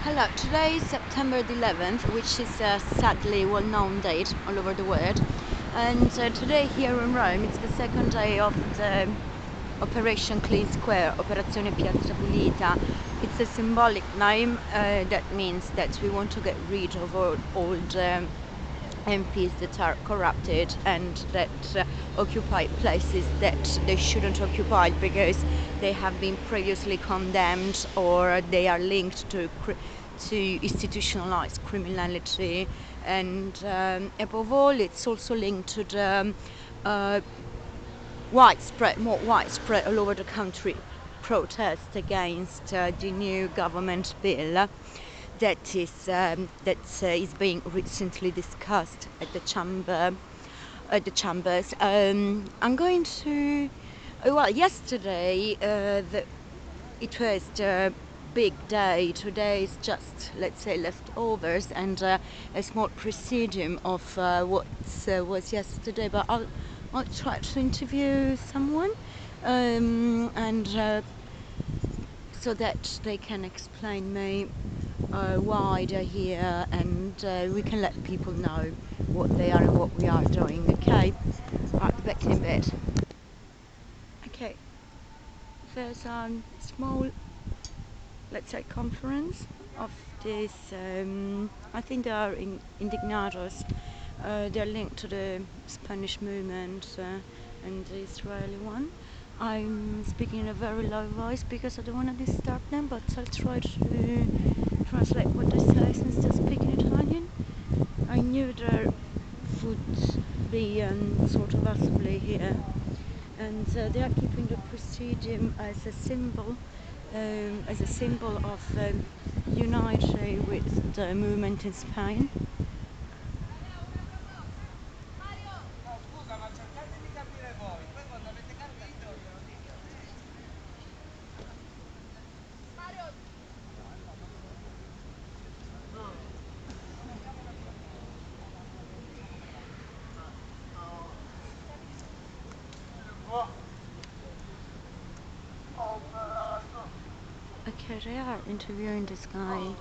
Hello, today is September the 11th, which is a sadly well-known date all over the world. And today here in Rome, it's the second day of the Operation Clean Square, Operazione Piazza Pulita. It's a symbolic name that means that we want to get rid of all old MPs that are corrupted and that occupy places that they shouldn't occupy because they have been previously condemned or they are linked to institutionalized criminality, and above all it's also linked to the more widespread all over the country protest against the new government bill that is being recently discussed at the chambers. I'm going to. Well, yesterday it was the big day. Today is just, let's say, leftovers and a small presidium of what was yesterday. But I'll try to interview someone and so that they can explain me why they're here, and we can let people know what they are and what we are doing. Okay, right, back in a bit. Okay, there's a small, let's say, conference of this. I think they are indignados. They're linked to the Spanish movement and the Israeli one. I'm speaking in a very low voice because I don't want to disturb them, but I'll try to translate what they say since they're speaking Italian. I knew there would be sort of assembly here, and they are keeping the presidium as a symbol of unity with the movement in Spain. Okay, they are interviewing this guy.